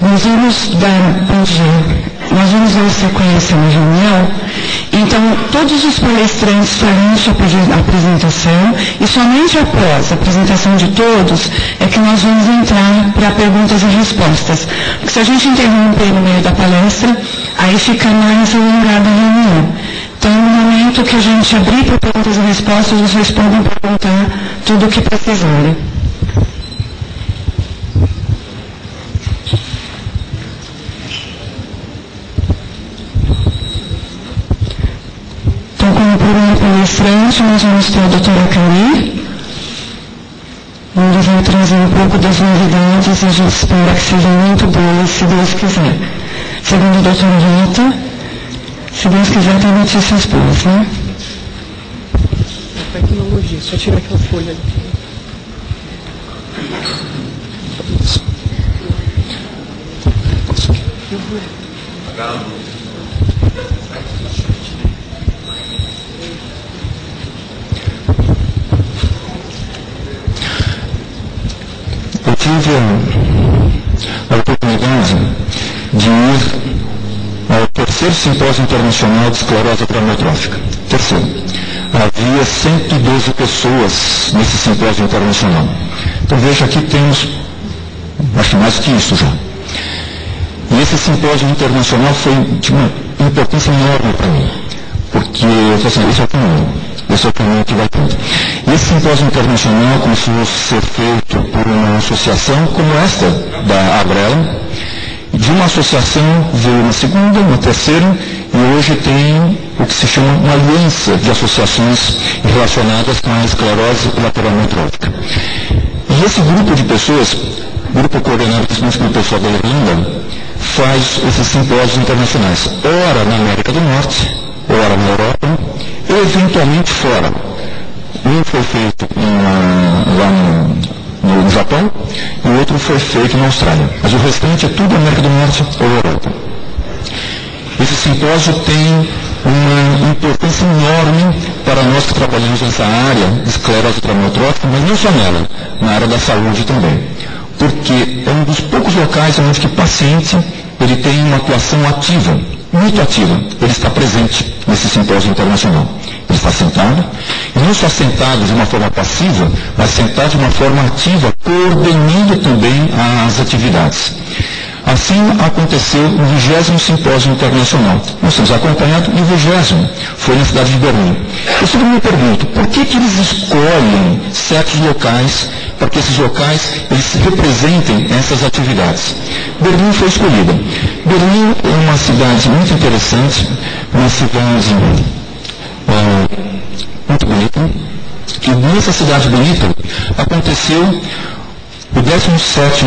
Nós vamos dar sequência na reunião, então todos os palestrantes farão sua apresentação e somente após a apresentação de todos é que nós vamos entrar para perguntas e respostas. Porque se a gente interromper no meio da palestra, aí fica mais alongada a reunião. Então, no momento que a gente abrir para perguntas e respostas, vocês podem perguntar tudo o que precisarem. Então, como primeiro palestrante, nós vamos ter a doutora Cari, onde vai trazer um pouco das novidades e a gente espera que sejam muito boas, se Deus quiser. Segundo a doutora Rita, se Deus quiser, tem notícias boas, né? Tecnologia, só tirar aquela folha ali. Eu tive a oportunidade de ir ao terceiro simpósio internacional de esclerose amiotrófica. Terceiro. Havia 112 pessoas nesse simpósio internacional. Então veja, aqui temos, acho mais que isso já. E esse simpósio internacional foi de uma importância enorme para mim. Porque eu falei assim, esse é o caminho que vai tudo. E esse simpósio internacional começou a ser feito por uma associação como esta, da Abrela. De uma associação veio uma segunda, uma terceira, e hoje tem o que se chama uma aliança de associações relacionadas com a esclerose lateral amiotrófica. E esse grupo de pessoas, grupo coordenado principalmente pelo pessoal da Irlanda, faz esses simpósios internacionais, ora na América do Norte, ora na Europa, e eventualmente fora. Um foi feito lá no Japão, e o outro foi feito na Austrália. Mas o restante é tudo América do Norte ou Europa. Esse simpósio tem uma importância enorme para nós que trabalhamos nessa área de esclerose amiotrófica, mas não só nela, na área da saúde também. Porque é um dos poucos locais onde que o paciente ele tem uma atuação ativa, muito ativa. Ele está presente nesse simpósio internacional. Ele está sentado, e não só sentado de uma forma passiva, mas sentado de uma forma ativa, coordenando também as atividades. Assim aconteceu no 20º Simpósio Internacional. Nós temos acompanhado e o 20º foi na cidade de Berlim. Eu sempre me pergunto, por que eles escolhem certos locais para que esses locais eles representem essas atividades? Berlim foi escolhida. Berlim é uma cidade muito interessante, uma cidade muito bonita, e nessa cidade bonita aconteceu o 17º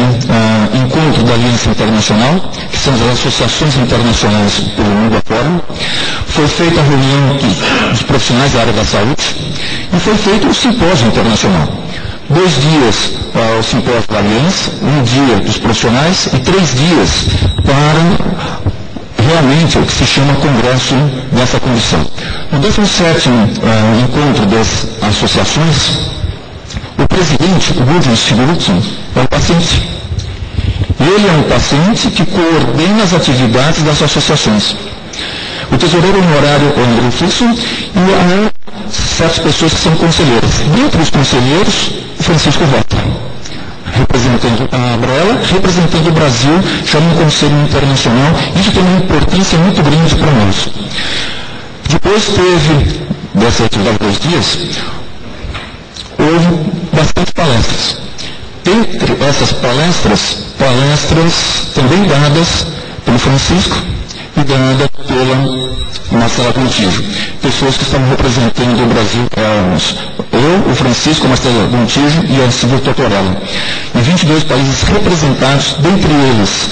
encontro da Aliança Internacional, que são as associações internacionais pelo mundo afora. Foi feita a reunião dos profissionais da área da saúde e foi feito o simpósio internacional. 2 dias o simpósio da Aliança, 1 dia dos profissionais e 3 dias para realmente o que se chama congresso dessa comissão. No 17º encontro das associações, o presidente, o Gudrun Sigurdsson, é um paciente. Ele é um paciente que coordena as atividades das associações. O tesoureiro honorário é o número fixo e há certas pessoas que são conselheiras. Dentre os conselheiros, o Francisco Vota, representando a Abrela, representando o Brasil, já no Conselho Internacional. Isso tem uma importância muito grande para nós. Depois teve, dessa atividade de 2 dias, houve bastante palestras. Entre essas palestras também dadas pelo Francisco e dada pela Marcela Gontijo. Pessoas que estavam representando o Brasil há anos. Eu, o Francisco, a Marcela Gontijo e a Silvia Totorella. Em 22 países representados, dentre eles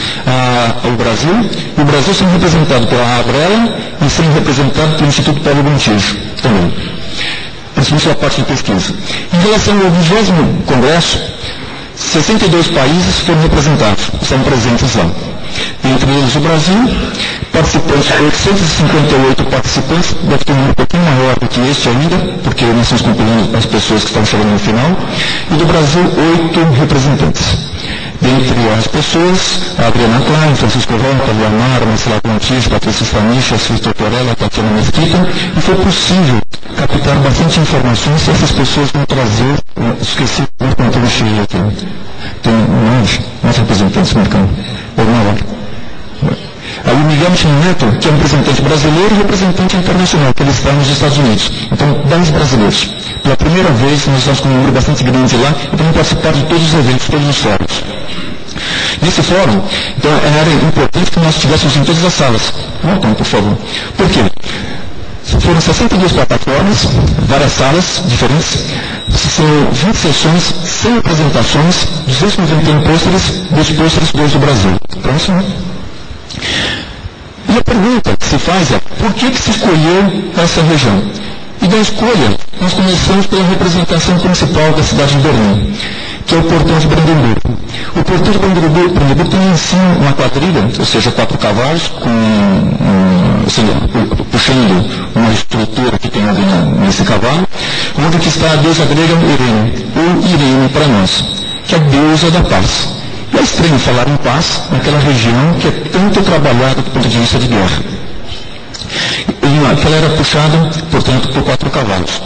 o Brasil, e o Brasil sendo representado pela Abrela e sendo representado pelo Instituto Paulo Gontijo também. Principalmente a parte de pesquisa. Em relação ao 20º Congresso, 62 países foram representados, estão presentes lá. Entre eles o Brasil, participantes, 858 participantes, deve ter um número um pouquinho maior do que este ainda, porque nós estamos compilando as pessoas que estão chegando no final, e do Brasil 8 representantes. Dentre as pessoas, a Adriana Klein, Francisco Roca, Leonardo, Marcela Pontis, Patrícia Stanicha, Sisto Torella, Tatiana Mesquita, e foi possível captar bastante informações que essas pessoas vão trazer, esqueci de quanto eu cheguei aqui. Tem mais representantes marcando. Ou não, aí o Miguel Neto, que é um representante brasileiro e representante internacional, que ele está nos Estados Unidos. Então, 10 brasileiros. Pela primeira vez, nós estamos com um número bastante grande lá, e vamos participar de todos os eventos, todos os fóruns. Nesse fórum, então, era importante que nós estivéssemos em todas as salas. Voltam, por favor. Por quê? Foram 62 plataformas, várias salas diferentes, são 20 sessões, 100 apresentações, 291 pôsteres, dos pôsteres do Brasil. Próximo. E a pergunta que se faz é, por que se escolheu essa região? E da escolha, nós começamos pela representação principal da cidade de Berlim, que é o Portão de Brandenburgo. O Portão de Brandenburgo tem em si uma quadrilha, ou seja, 4 cavalos, puxando uma estrutura que tem ali nesse cavalo, onde que está a deusa grega Irene, ou Irene para nós, que é a deusa da paz. E é estranho falar em paz naquela região que é tanto trabalhada do ponto de vista de guerra. E ela era puxada, portanto, por 4 cavalos.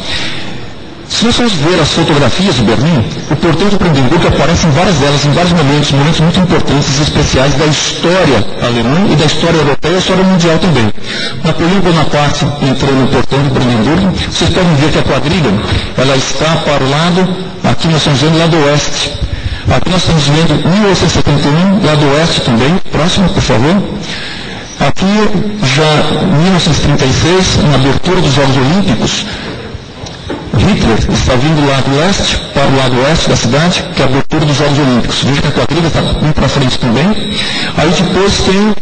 Se nós formos ver as fotografias de Berlim, o Portão de Brandenburgo aparece em várias delas, em vários momentos muito importantes e especiais da história alemã e da história europeia e da história mundial também. Napoleão Bonaparte entrou no Portão de Brandenburgo. Vocês podem ver que a quadrilha, ela está para o lado, aqui nós estamos vendo o lado oeste. Aqui nós estamos vendo 1871, lado oeste também. Próximo, por favor. Aqui, já em 1936, na abertura dos Jogos Olímpicos, Hitler está vindo lá do leste para o lado oeste da cidade, que é a abertura dos Jogos Olímpicos. Veja que a quadrilha está bem para frente também. Aí depois tem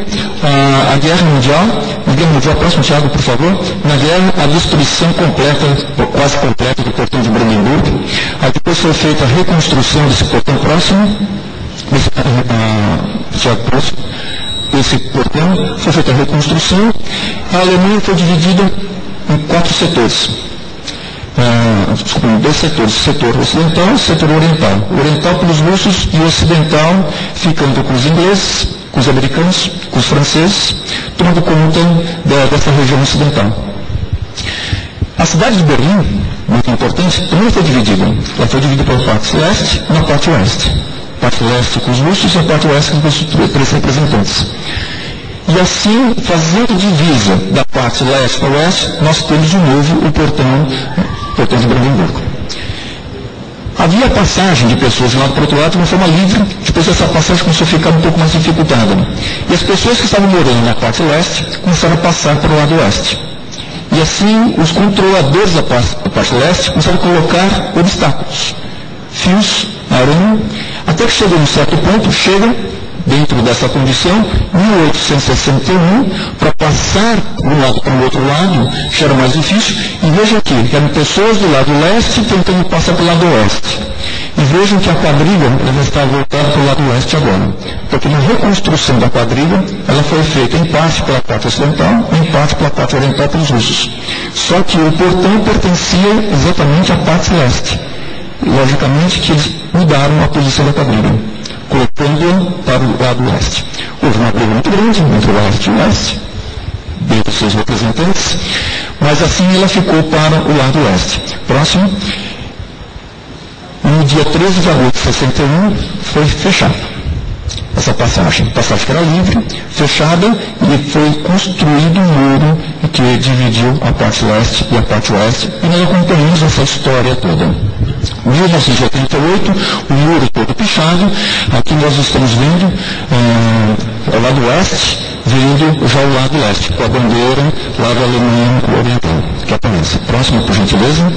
a Guerra Mundial. Na Guerra Mundial, próximo, Thiago, por favor. Na guerra, a destruição completa, quase completa, do Portão de Brandenburgo. Aí depois foi feita a reconstrução desse portão próximo. Thiago, próximo. Esse portão foi feita a reconstrução. A Alemanha foi dividida em 4 setores. Desculpa, 2 setores, setor ocidental e setor oriental. O oriental pelos russos e o ocidental ficando com os ingleses, com os americanos, com os franceses, tomando conta dessa região ocidental. A cidade de Berlim, muito importante, também foi dividida. Ela foi dividida pela parte leste e na parte oeste. A parte leste com os russos e a parte oeste com os 3 representantes. E assim, fazendo divisa da parte leste para oeste, nós temos de novo o Portão de Brandenburgo. Havia passagem de pessoas de um lado para o outro lado de uma forma livre, depois essa passagem começou a ficar um pouco mais dificultada. E as pessoas que estavam morando na parte leste começaram a passar para o lado oeste. E assim, os controladores da parte leste começaram a colocar obstáculos, fios, arame, até que chegou num certo ponto, dentro dessa condição, 1861, para passar de um lado para o outro lado, já era mais difícil, e veja aqui, que eram pessoas do lado leste tentando passar para o lado oeste. E vejam que a quadrilha ela está voltada para o lado oeste agora. Porque na reconstrução da quadrilha, ela foi feita em parte pela parte ocidental, em parte pela parte oriental pelos russos. Só que o portão pertencia exatamente à parte leste. E, logicamente que eles mudaram a posição da quadrilha, colocando para o lado oeste. Houve uma briga muito grande entre o oeste e o oeste, dentre os seus representantes, mas assim ela ficou para o lado oeste. Próximo. No dia 13 de agosto de 61, foi fechado essa passagem. A passagem que era livre, fechada, e foi construído um muro que dividiu a parte leste e a parte oeste, e nós acompanhamos essa história toda. Em 1988, o muro todo pichado. Aqui nós estamos vendo ao lado oeste, vendo já o lado leste, com a bandeira lá da Alemanha Oriental, que aparece. Próximo, por gentileza.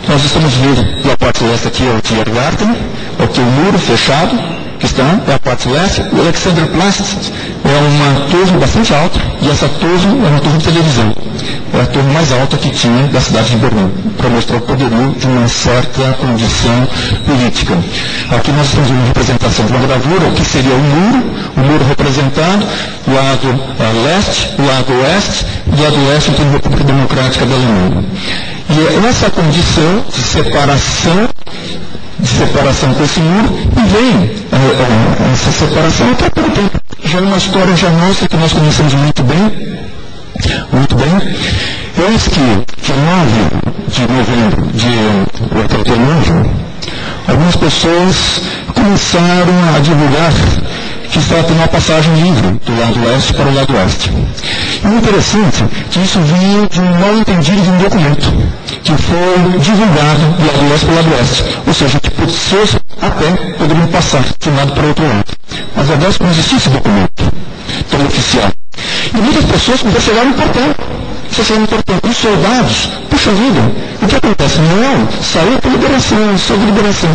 Nós estamos vendo pela parte leste aqui o Tiergarten, aqui o muro fechado, que está é a parte leste. O Alexanderplatz é uma torre bastante alta, e essa torre é uma torre de televisão. É a torre mais alta que tinha da cidade de Berlim, para mostrar o poderio de uma certa condição política. Aqui nós temos uma representação de uma gravura, o que seria o muro representado, o lado leste, o lado oeste, do lado oeste tem a República Democrática da Alemanha. E essa condição de separação de separação com esse muro, e vem essa separação até por tempo. Já é uma história já nossa que nós conhecemos muito bem. Eis que, dia 9 de novembro de 89, algumas pessoas começaram a divulgar que estava tendo uma passagem livre do lado leste para o lado oeste. E o interessante é que isso vinha de um mal entendido de um documento que foi divulgado do lado leste para o lado oeste. Ou seja, que pessoas a pé poderiam passar de um lado para o outro lado. Mas a verdade é que não existia esse documento tão oficial. E muitas pessoas perceberam importante. Os soldados, puxa vida, o que acontece? Não, saiu por liberação, saiu de liberação.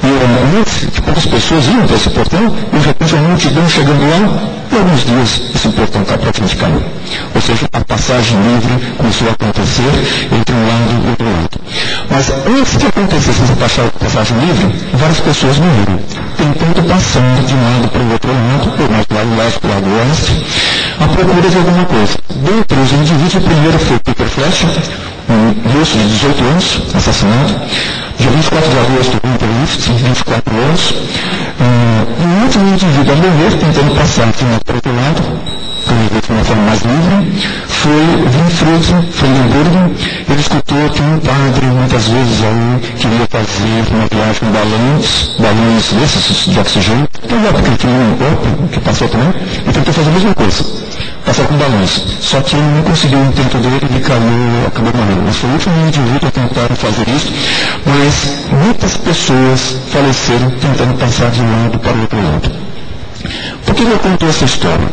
E antes que poucas pessoas iam para esse portão, e de repente a multidão chegando lá, e alguns dias esse portão está praticamente caiu. Ou seja, a passagem livre começou a acontecer entre um lado e outro lado. Mas antes que acontecesse essa passagem livre, várias pessoas morreram, tentando passar de um lado para o outro lado, ou mais para o lado leste, para o lado oeste, à procura de alguma coisa. Dentre os indivíduos, o primeiro foi Peter Fletcher, um moço de 18 anos, assassinado. Dia 24 de agosto, Winterlift, 24 anos. O último indivíduo a morrer, tentando passar de um lado para o outro lado, de uma forma mais livre, foi Winfried Friedenburg. Ele escutou que um padre, muitas vezes, aí, queria fazer uma viagem com balões desses de oxigênio. Então, porque ele tinha um corpo que passou também, e tentou fazer a mesma coisa, passar com balões. Só que ele não conseguiu o intento dele, ele acabou morrendo. Mas foi o último indivíduo a tentar fazer isso, mas muitas pessoas faleceram tentando passar de um lado para o outro lado. Por que eu conto essa história?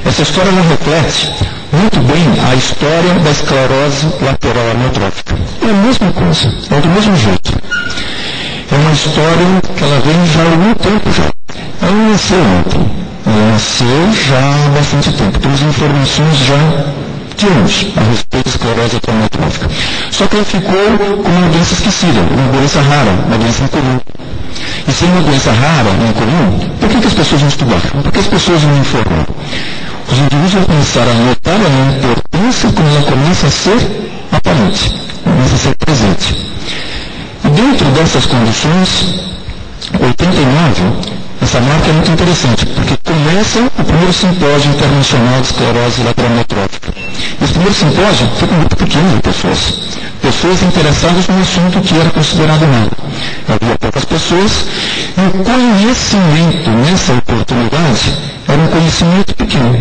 Essa história ela reflete muito bem a história da esclerose lateral amiotrófica. É a mesma coisa, é do mesmo jeito. É uma história que ela vem já há algum tempo já. Ela não nasceu ontem, ela nasceu já há bastante tempo. Temos informações já de anos a respeito da esclerose lateral amiotrófica. Só que ela ficou como uma doença esquecida, uma doença rara, uma doença incomum. E sendo uma doença rara e incomum, por que as pessoas não estudaram? Por que as pessoas não informam? Os indivíduos vão começar a notar a importância quando ela começa a ser aparente, começa a ser presente. E dentro dessas condições, 89, essa marca é muito interessante, porque começa o primeiro simpósio internacional de esclerose lateral amiotrófica. Esse primeiro simpósio foi com um grupo pequeno de pessoas interessadas no assunto que era considerado novo. Havia poucas pessoas, e o conhecimento nessa oportunidade era um conhecimento pequeno.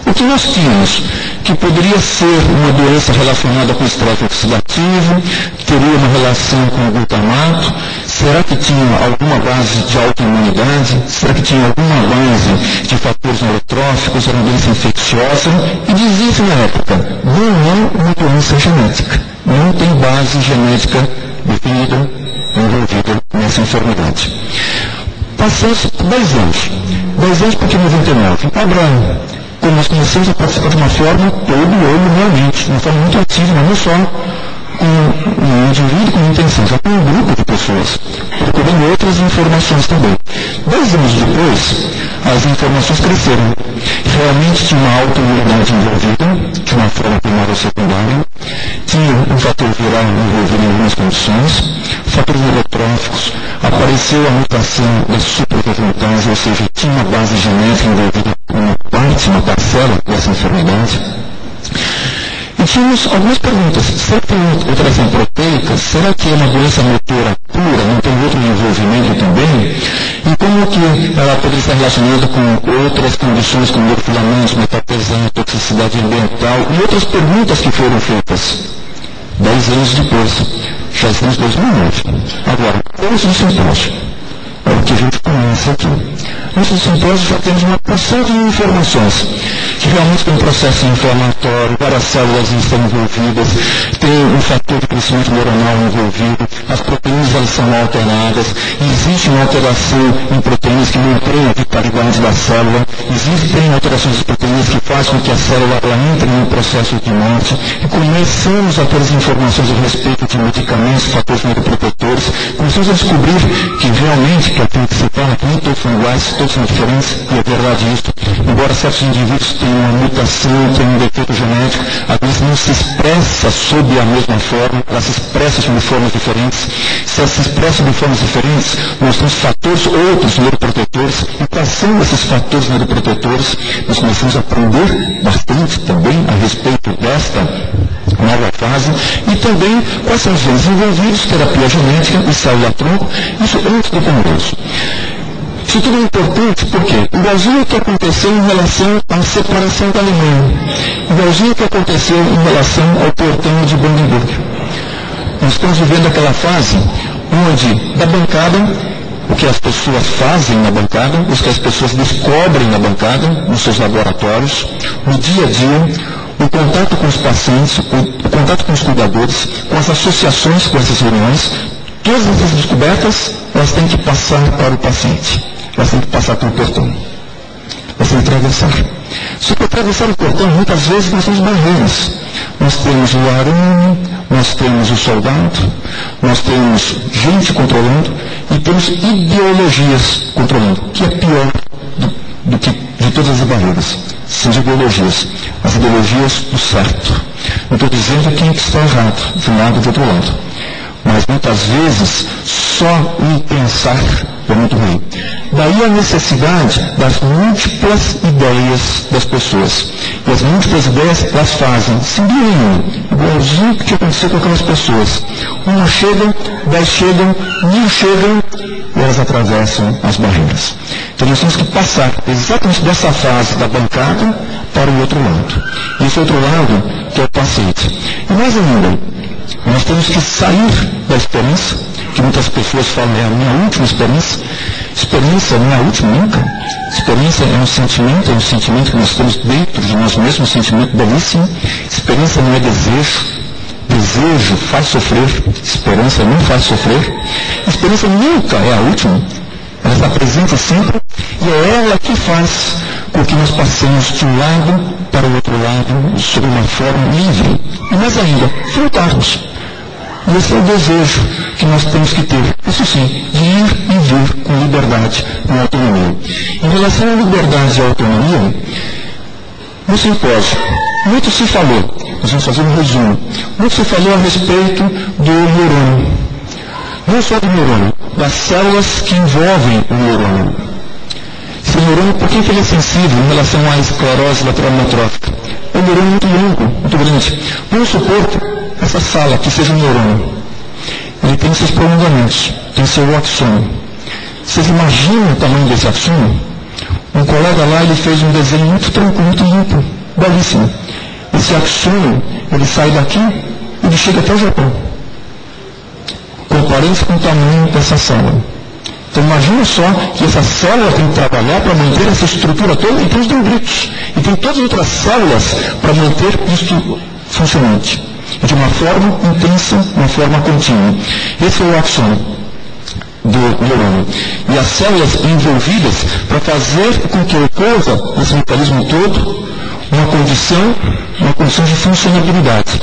O que nós tínhamos, que poderia ser uma doença relacionada com estresse oxidativo, teria uma relação com o glutamato, será que tinha alguma base de autoimunidade, será que tinha alguma base de fatores neurotróficos, era uma doença infecciosa, e dizia-se na época, não é uma doença genética, não tem base genética definida, envolvida nessa enfermidade. Passaram-se 10 anos porque em 99, Abraham, como nós começamos a participar de uma forma todo olho realmente, de uma forma muito ativa, mas não só com um indivíduo com intenção, já com um grupo de pessoas, procurando outras informações também. 10 anos depois, as informações cresceram. Realmente tinha uma autoimunidade envolvida, de uma forma primária ou secundária, tinha um fator viral envolvido em algumas condições, fatores neurotróficos, apareceu a mutação da supravegemitase, ou seja, tinha uma base genética envolvida com uma parcela dessa enfermidade. E tínhamos algumas perguntas. Será que tem alteração proteica? Será que é uma doença motora pura? Não tem outro envolvimento também? E como que ela poderia estar relacionada com outras condições, como neurofilamentos, metal pesado, toxicidade ambiental e outras perguntas que foram feitas 10 anos depois. Já estamos em 2009. Agora, antes do simpósio, é o que a gente começa aqui. Antes do simpósio já temos uma porção de informações que realmente tem um processo inflamatório, várias células estão envolvidas, tem um fator de crescimento neuronal envolvido, as proteínas elas são alteradas, existe uma alteração em proteínas que mantém a vitalidade da célula, existem alterações de proteínas que fazem com que a célula ela entre em um processo de morte, e começamos a ter as informações a respeito de medicamentos, fatores neuroprotetores, começamos a descobrir que realmente, que é aquilo que se fala aqui, estou são iguais, todos são diferentes, e é verdade isso. Embora certos indivíduos tenham uma mutação, tenham um defeito genético, a doença não se expressa sob a mesma forma, ela se expressa sob formas diferentes. Se ela se expressa de formas diferentes, nós temos fatores outros neuroprotetores, e quais são esses fatores neuroprotetores? Nós começamos a aprender bastante também a respeito desta nova fase, e também quais são os genes envolvidos, terapia genética e célula-tronco, isso antes do congresso. Isso tudo é importante porque, igualzinho que aconteceu em relação à separação da Alemanha, igualzinho que aconteceu em relação ao portão de Brandenburg. Nós estamos vivendo aquela fase onde, da bancada, o que as pessoas fazem na bancada, o que as pessoas descobrem na bancada, nos seus laboratórios, no dia a dia, o contato com os pacientes, o contato com os cuidadores, com as associações, com essas reuniões, todas essas descobertas, elas têm que passar para o paciente. Elas têm que passar pelo portão. Elas têm que atravessar. Só que atravessar o portão, muitas vezes, nós temos barreiras. Nós temos o arame, nós temos o soldado, nós temos gente controlando e temos ideologias controlando, que é pior do que de todas as barreiras. São as ideologias do certo. Não estou dizendo quem está errado, de um lado e do outro lado. Mas muitas vezes, só em pensar é muito ruim. Daí a necessidade das múltiplas ideias das pessoas. E as múltiplas ideias, elas fazem simbilinho, igualzinho que aconteceu com aquelas pessoas. Uma chegam, 10 chegam, 1000 chegam, e elas atravessam as barreiras. Então nós temos que passar exatamente dessa fase da bancada para o outro lado. E esse outro lado que é o paciente. E mais ainda, nós temos que sair da experiência, que muitas pessoas falam, é a minha última experiência. Experiência não é a última nunca. Experiência é um sentimento que nós temos dentro de nós mesmos, um sentimento belíssimo. Experiência não é desejo. Desejo faz sofrer, esperança não faz sofrer. Experiência nunca é a última. Ela está presente sempre e é ela que faz com que nós passemos de um lado para o outro lado sob uma forma livre. E mais ainda, voltarmos. E esse é o desejo que nós temos que ter. Isso sim, de ir e vir com liberdade, com autonomia. Em relação à liberdade e à autonomia, no simpósio, muito se falou, nós vamos fazer um resumo, muito se falou a respeito do neurônio. Não só do neurônio, das células que envolvem o neurônio. Esse neurônio, por que ele é sensível em relação à esclerose lateral amiotrófica? É um neurônio muito longo, muito grande. Vamos supor que essa sala que seja um neurônio, ele tem seus prolongamentos, tem seu axônio. Vocês imaginam o tamanho desse axônio? Um colega lá, ele fez um desenho muito tranquilo, muito limpo, belíssimo. Esse axônio, ele sai daqui e ele chega até o Japão. Comparando-se com o tamanho dessa célula. Então imagina só que essa célula tem que trabalhar para manter essa estrutura toda, e tem os dendritos, e tem todas as outras células para manter isso funcionante. De uma forma intensa, uma forma contínua. Esse é o axônio do neurônio. E as células envolvidas para fazer com que ocorra esse mecanismo todo uma condição de funcionabilidade.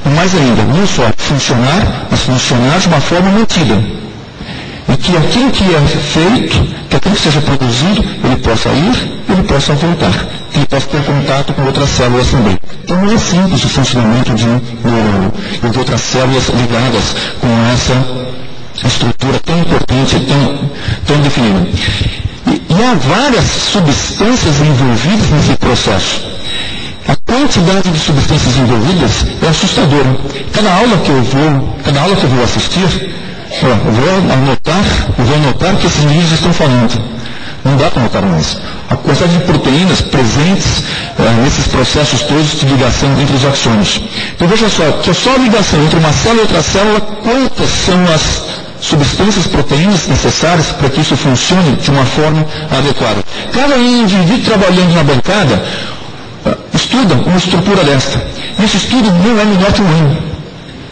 E mais ainda, não só funcionar, mas funcionar de uma forma mantida. E que aquilo que é feito, que aquilo que seja produzido, ele possa ir, ele possa voltar. Que ele possa ter contato com outras células também. Então não é simples o funcionamento de um neurônio e de outras células ligadas com essa estrutura tão importante, tão definida. E há várias substâncias envolvidas nesse processo. A quantidade de substâncias envolvidas é assustadora. Cada aula que eu vou assistir, eu vou anotar o que esses livros estão falando. Não dá para anotar mais. A quantidade de proteínas presentes nesses processos todos de ligação entre os axônios. Então veja só, que é só a ligação entre uma célula e outra célula, quantas são as substâncias, proteínas necessárias para que isso funcione de uma forma adequada. Cada indivíduo trabalhando na bancada estuda uma estrutura desta. E esse estudo não é menor que um ano.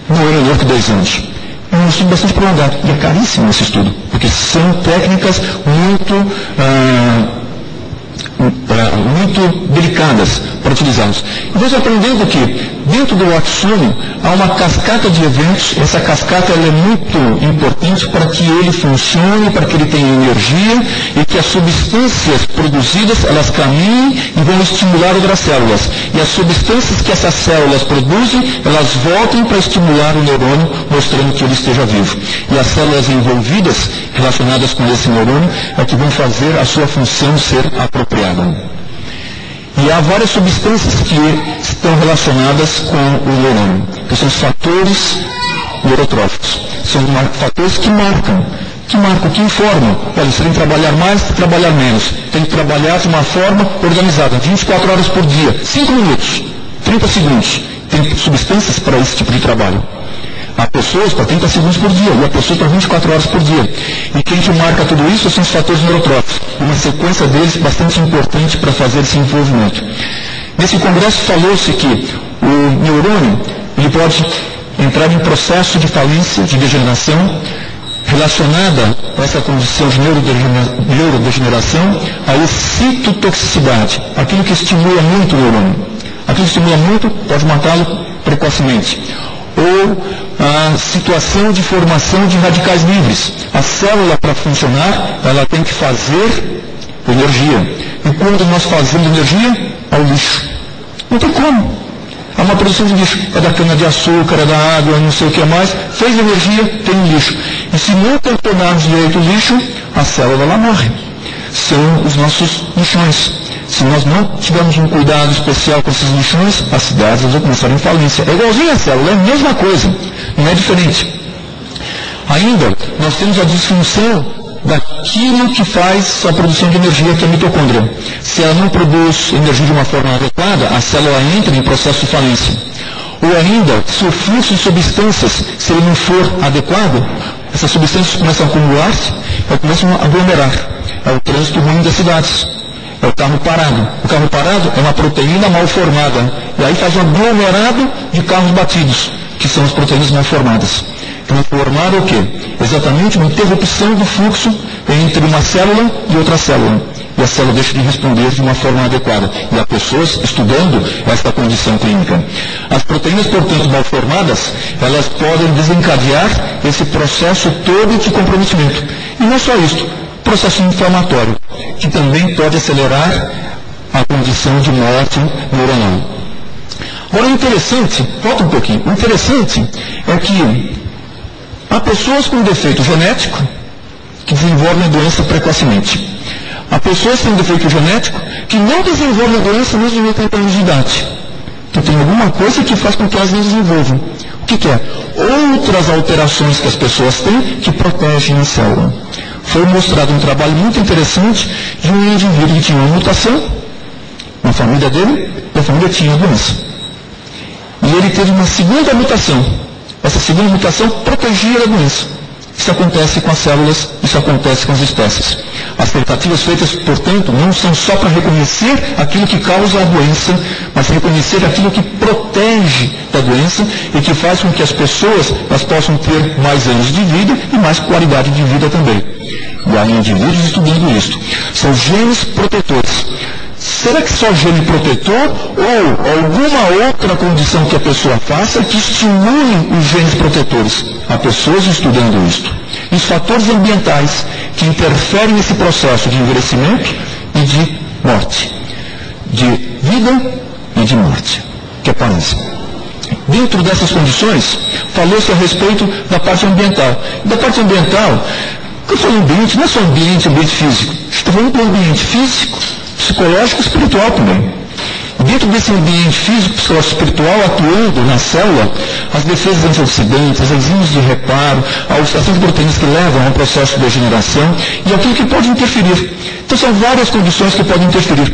Não é menor que 2 anos. É um estudo bastante prolongado. E é caríssimo esse estudo, porque são técnicas muito delicadas, para utilizá-los. Nós aprendendo que dentro do oxônio há uma cascata de eventos. Essa cascata ela é muito importante para que ele funcione, para que ele tenha energia e que as substâncias produzidas elas caminhem e vão estimular outras células. E as substâncias que essas células produzem, elas voltem para estimular o neurônio, mostrando que ele esteja vivo. E as células envolvidas, relacionadas com esse neurônio, é que vão fazer a sua função ser apropriada. E há várias substâncias que estão relacionadas com o neurônio, que são os fatores neurotróficos. São fatores que marcam, que informam. Olha, você tem que trabalhar mais, tem que trabalhar menos. Tem que trabalhar de uma forma organizada, 24 horas por dia, 5 minutos, 30 segundos. Tem substâncias para esse tipo de trabalho. Há pessoas para 30 segundos por dia, e há pessoas para 24 horas por dia. E quem que marca tudo isso são os fatores neurotróficos. Uma sequência deles bastante importante para fazer esse envolvimento. Nesse congresso falou-se que o neurônio ele pode entrar em processo de falência, de degeneração, relacionada a essa condição de neurodegeneração, a excitotoxicidade, aquilo que estimula muito o neurônio. Aquilo que estimula muito pode matá-lo precocemente. Ou a situação de formação de radicais livres. A célula, para funcionar, ela tem que fazer energia. E quando nós fazemos energia, é o lixo. Não tem como. Há uma produção de lixo. É da cana-de-açúcar, é da água, não sei o que mais. Fez energia, tem lixo. E se não tamponarmos direito o lixo, a célula ela morre. São os nossos lixões. Se nós não tivermos um cuidado especial com esses lixões, as cidades vão começar em falência. É igualzinho a célula, é a mesma coisa, não é diferente. Ainda, nós temos a disfunção daquilo que faz a produção de energia, que é a mitocôndria. Se ela não produz energia de uma forma adequada, a célula entra em processo de falência. Ou ainda, se o fluxo de substâncias, se ele não for adequado, essas substâncias começam a acumular-se, começam a aglomerar. É o trânsito ruim das cidades. É o carro parado. O carro parado é uma proteína mal formada. E aí faz um aglomerado de carros batidos, que são as proteínas mal formadas. Então, formado é o quê? Exatamente uma interrupção do fluxo entre uma célula e outra célula. E a célula deixa de responder de uma forma adequada. E há pessoas estudando esta condição clínica. As proteínas, portanto, mal formadas, elas podem desencadear esse processo todo de comprometimento. E não só isso. Processo inflamatório, que também pode acelerar a condição de morte neuronal. Agora, o interessante, volta um pouquinho, o interessante é que há pessoas com defeito genético que desenvolvem a doença precocemente. Há pessoas com defeito genético que não desenvolvem a doença mesmo de 80 anos de idade. Então, tem alguma coisa que faz com que elas não desenvolvam. O que é? Outras alterações que as pessoas têm que protegem a célula. Foi mostrado um trabalho muito interessante de um indivíduo que tinha uma mutação na família dele, e a família tinha a doença. E ele teve uma segunda mutação. Essa segunda mutação protegia a doença. Isso acontece com as células, isso acontece com as espécies. As tentativas feitas, portanto, não são só para reconhecer aquilo que causa a doença, mas reconhecer aquilo que protege da doença e que faz com que as pessoas elas possam ter mais anos de vida e mais qualidade de vida também. E há indivíduos estudando isso. São genes protetores. Será que só gene protetor ou alguma outra condição que a pessoa faça que estimule os genes protetores? Há pessoas estudando isso. E os fatores ambientais que interferem nesse processo de envelhecimento e de morte. De vida e de morte que aparecem. Dentro dessas condições, falou-se a respeito da parte ambiental. Da parte ambiental, eu falo ambiente, não é só ambiente físico. Estou falando do ambiente físico, psicológico e espiritual também. Dentro desse ambiente físico, psicológico e espiritual, atuando na célula, as defesas antioxidantes, as enzimas de reparo, a oxidação de proteínas que levam a um processo de degeneração e aquilo que pode interferir. Então são várias condições que podem interferir.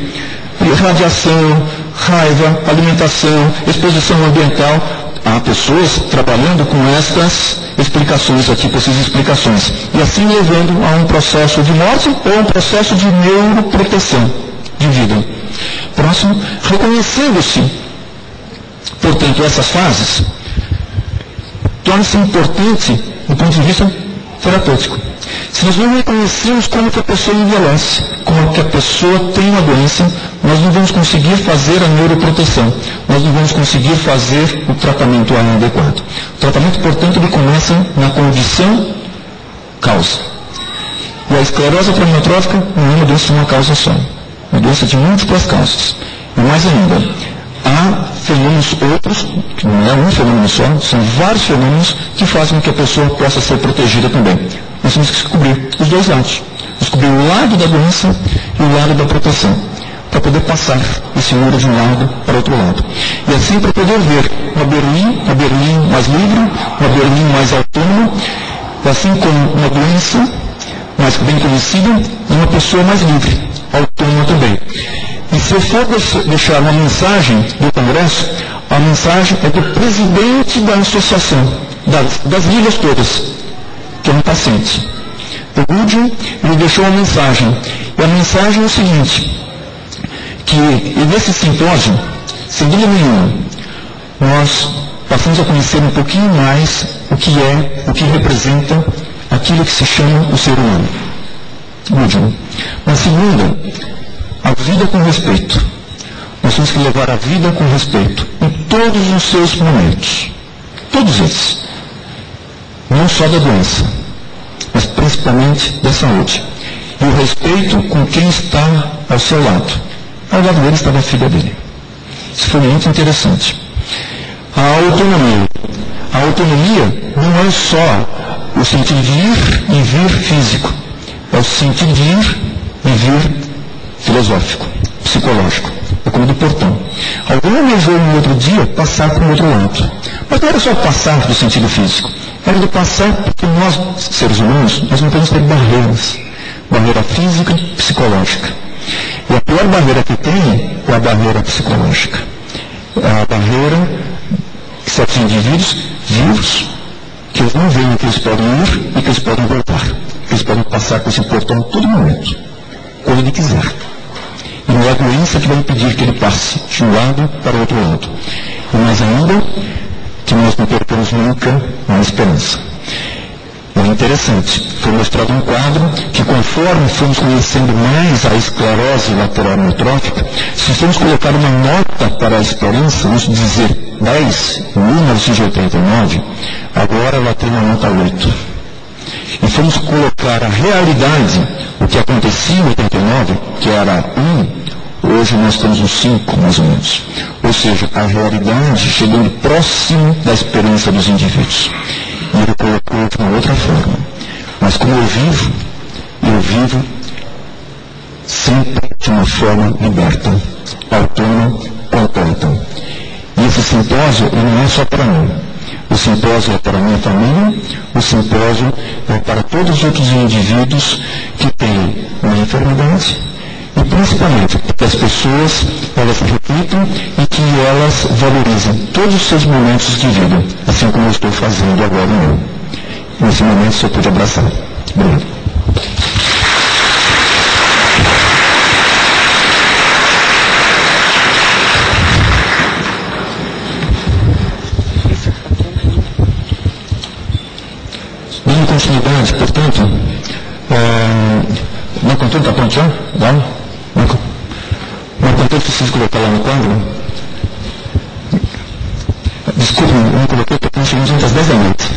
Radiação, raiva, alimentação, exposição ambiental. Há pessoas trabalhando com estas explicações aqui, com essas explicações. E assim levando a um processo de morte ou um processo de neuroproteção de vida. Próximo, reconhecendo-se, portanto, essas fases, torna-se importante do ponto de vista terapêutico. Se nós não reconhecermos como que a pessoa envelhece, como que a pessoa tem uma doença, nós não vamos conseguir fazer a neuroproteção, nós não vamos conseguir fazer o tratamento adequado. O tratamento, portanto, ele começa na condição causa. E a esclerose amiotrófica não é uma doença de uma causa só, é uma doença de múltiplas causas. E mais ainda, há fenômenos outros, que não é um fenômeno só, são vários fenômenos que fazem com que a pessoa possa ser protegida também. Nós temos que descobrir os dois lados. Descobrir o lado da doença e o lado da proteção, para poder passar esse muro de um lado para o outro lado. E assim para poder ver uma Berlim mais livre, uma Berlim mais autônoma, assim como uma doença mais bem conhecida e uma pessoa mais livre, autônoma também. E se eu for deixar uma mensagem do Congresso, a mensagem é do presidente da associação, das ligas todas, que é um paciente. O Goodwin, ele deixou uma mensagem, e a mensagem é o seguinte, que nesse simpósio, sem dúvida nenhuma, nós passamos a conhecer um pouquinho mais o que representa aquilo que se chama o ser humano. Goodwin. Na segunda, a vida com respeito. Nós temos que levar a vida com respeito em todos os seus momentos. Todos esses. Não só da doença, mas principalmente da saúde. E o respeito com quem está ao seu lado. Ao lado dele estava a filha dele. Isso foi muito interessante. A autonomia. A autonomia não é só o sentido de ir e vir físico. É o sentido de ir e vir filosófico, psicológico. É como do portão. Alguém almejou no outro dia passar para o outro lado. Mas não era só passar do sentido físico. Era de passar porque nós, seres humanos, nós não podemos ter barreiras. Barreira física e psicológica. E a pior barreira que tem é a barreira psicológica. É a barreira que certos indivíduos vivos, que eles não veem que eles podem ir e que eles podem voltar. Que eles podem passar por esse portão a todo momento, quando ele quiser. E não é a doença que vai impedir que ele passe de um lado para o outro lado. E mais ainda, que nós não percamos nunca a esperança. É interessante, foi mostrado um quadro que conforme fomos conhecendo mais a esclerose lateral amiotrófica, se formos colocar uma nota para a esperança, vamos dizer 10, em 1989, agora ela tem uma nota 8. E fomos colocar a realidade, o que acontecia em 89, que era 1, hoje nós temos um 5, mais ou menos. Ou seja, a realidade chegando próximo da esperança dos indivíduos. E ele colocou de uma outra forma. Mas como eu vivo sempre de uma forma liberta, autônoma, completa. E esse simpósio não é só para mim. O simpósio é para a minha família, o simpósio é para todos os outros indivíduos que têm uma enfermidade e principalmente que as pessoas elas reflitam e que elas valorizem todos os seus momentos de vida, assim como eu estou fazendo agora no meu. Nesse momento só pude abraçar. Obrigado. Dando continuidade, portanto, não contou, está pronto já? Não contou, preciso colocar lá no quadro. Desculpe, não coloquei porque nós chegamos às 10 da noite.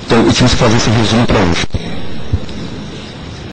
Então, eu tinha que fazer esse resumo para hoje.